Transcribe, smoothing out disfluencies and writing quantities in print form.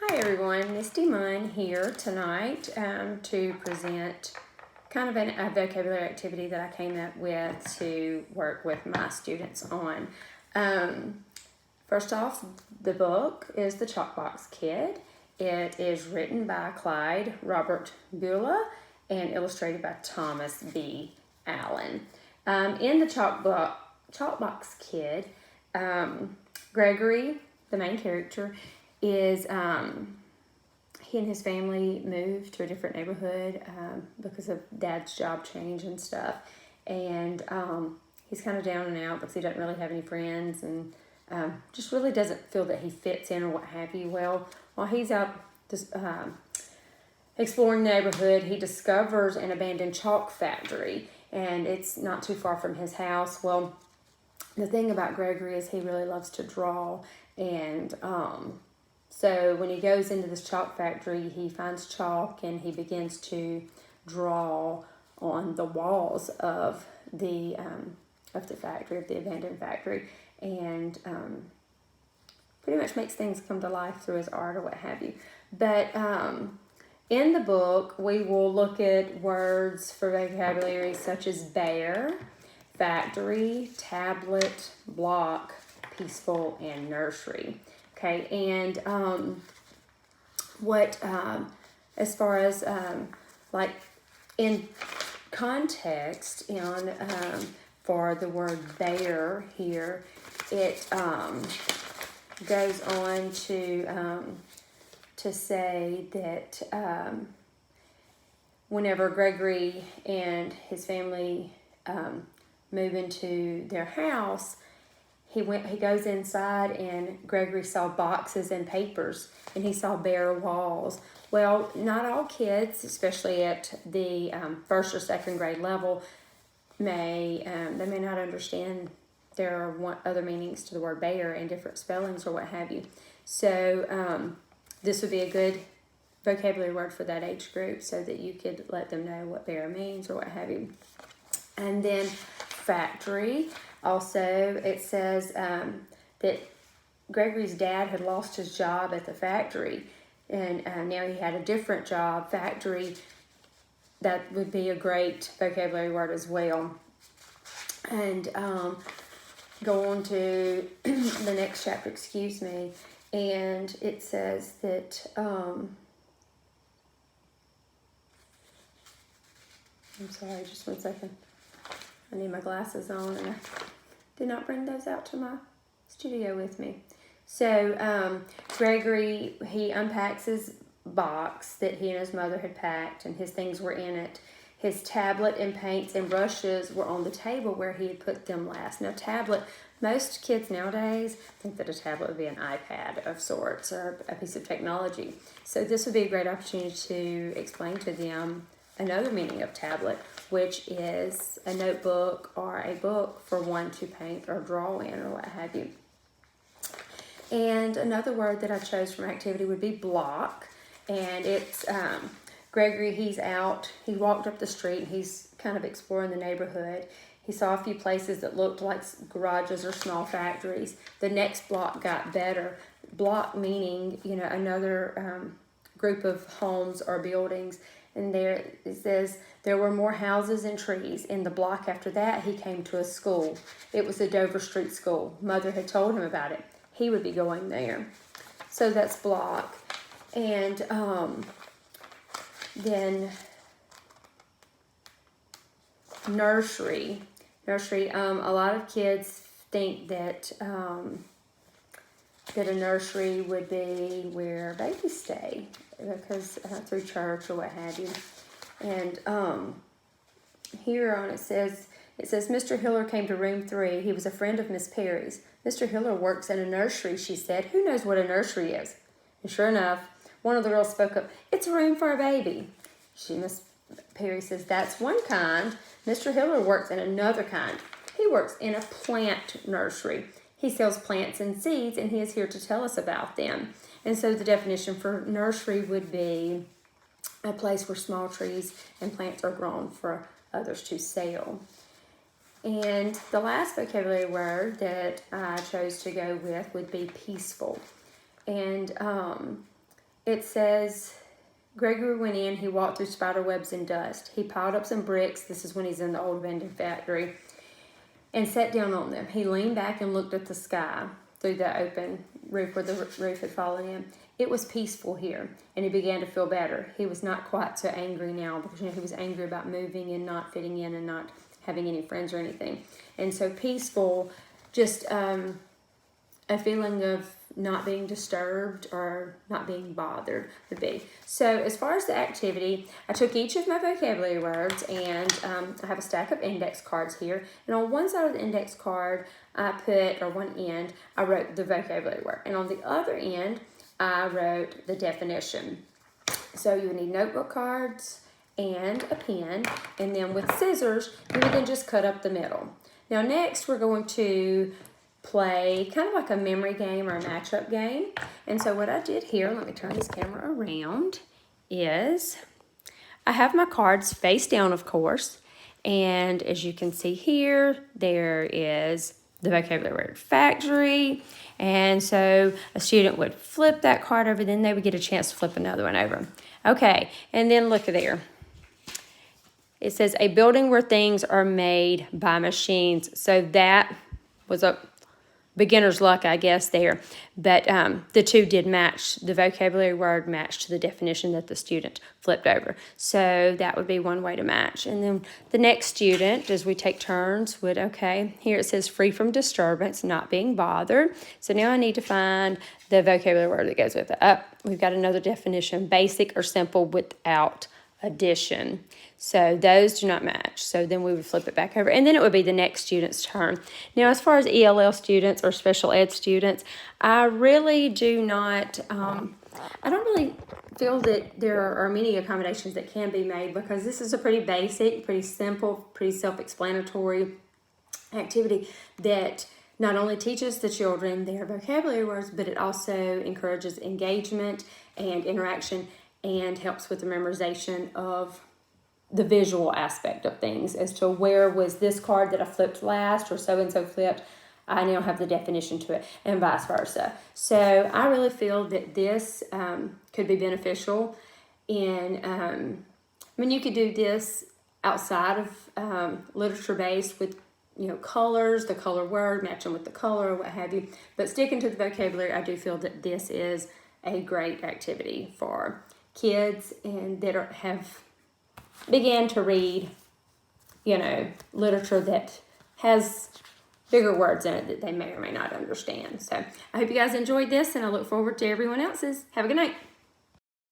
Hi everyone, Misty Munn here tonight to present kind of a vocabulary activity that I came up with to work with my students on. First off, the book is The Chalkbox Kid. It is written by Clyde Robert Beulah and illustrated by Thomas B. Allen. In The Chalkbox Kid, Gregory, the main character, is he and his family moved to a different neighborhood because of Dad's job change and stuff, and he's kind of down and out because he doesn't really have any friends and just really doesn't feel that he fits in or what have you. Well, while he's out exploring the neighborhood, he discovers an abandoned chalk factory, and it's not too far from his house. Well, the thing about Gregory is he really loves to draw, and so when he goes into this chalk factory, he finds chalk and he begins to draw on the walls of the factory, of the abandoned factory, and pretty much makes things come to life through his art or what have you. But in the book, we will look at words for vocabulary such as bear, factory, tablet, block, peaceful, and nursery. Okay, and as far as like in context, for the word bear here, it goes on to say that whenever Gregory and his family move into their house, he goes inside and Gregory saw boxes and papers and he saw bare walls. Well, not all kids, especially at the first or second grade level, may not understand there are other meanings to the word bear and different spellings or what have you. So this would be a good vocabulary word for that age group so that you could let them know what bear means or what have you. And then factory. Also, it says that Gregory's dad had lost his job at the factory, and now he had a different job. Factory, that would be a great vocabulary word as well. And go on to the next chapter, and it says that, I'm sorry, just one second. I need my glasses on, and I did not bring those out to my studio with me. So Gregory, he unpacks his box that he and his mother had packed, and his things were in it. His tablet and paints and brushes were on the table where he had put them last. Now, tablet, most kids nowadays think that a tablet would be an iPad of sorts or a piece of technology. So this would be a great opportunity to explain to them another meaning of tablet, which is a notebook or a book for one to paint or draw in or what have you. And another word that I chose from activity would be block. And it's Gregory, he walked up the street and he's kind of exploring the neighborhood. He saw a few places that looked like garages or small factories. The next block got better. Block meaning, another group of homes or buildings. And there it says there were more houses and trees. In the block after that, he came to a school. It was the Dover Street School. Mother had told him about it. He would be going there. So that's block. And then nursery. Nursery. A lot of kids think that that a nursery would be where babies stay, because through church or what have you. And here on it says Mr. Hiller came to room 3. He was a friend of Miss Perry's. Mr. Hiller works in a nursery, she said. Who knows what a nursery is? And sure enough, one of the girls spoke up. It's a room for a baby. Miss Perry says, that's one kind. Mr. Hiller works in another kind. He works in a plant nursery. He sells plants and seeds, and he is here to tell us about them. And so the definition for nursery would be a place where small trees and plants are grown for others to sell. And the last vocabulary word that I chose to go with would be peaceful. And it says, Gregory went in, he walked through spider webs and dust. He piled up some bricks, this is when he's in the old abandoned factory, and sat down on them. He leaned back and looked at the sky through the open roof where the roof had fallen in. It was peaceful here, and he began to feel better. He was not quite so angry now because he was angry about moving and not fitting in and not having any friends or anything. And so peaceful, just a feeling of not being disturbed or not being bothered would be. So as far as the activity, I took each of my vocabulary words and I have a stack of index cards here. And on one side of the index card, one end, I wrote the vocabulary word. And on the other end, I wrote the definition. So you would need notebook cards and a pen. And then with scissors, you would then just cut up the middle. Now next, we're going to play kind of like a memory game or a matchup game. And so what I did here, let me turn this camera around, is I have my cards face down, of course. And as you can see here, there is the vocabulary word factory. And so a student would flip that card over, then they would get a chance to flip another one over. Okay, and then look there. It says a building where things are made by machines. So that was a beginner's luck, I guess, there. But the two did match. The vocabulary word matched to the definition that the student flipped over. So that would be one way to match. And then the next student, as we take turns, would, okay, here it says free from disturbance, not being bothered. So now I need to find the vocabulary word that goes with it. We've got another definition, basic or simple without addition. So those do not match. So then we would flip it back over. And then it would be the next student's turn. Now, as far as ELL students or special ed students, I really do not, I don't really feel that there are many accommodations that can be made because this is a pretty basic, pretty simple, pretty self-explanatory activity that not only teaches the children their vocabulary words, but it also encourages engagement and interaction and helps with the memorization of the visual aspect of things as to where was this card that I flipped last or so-and-so flipped. I now have the definition to it and vice versa. So I really feel that this could be beneficial in, you could do this outside of literature-based with, colors, the color word, matching with the color or what have you. But sticking to the vocabulary, I do feel that this is a great activity for kids and that have began to read, literature that has bigger words in it that they may or may not understand. So I hope you guys enjoyed this, and I look forward to everyone else's. Have a good night.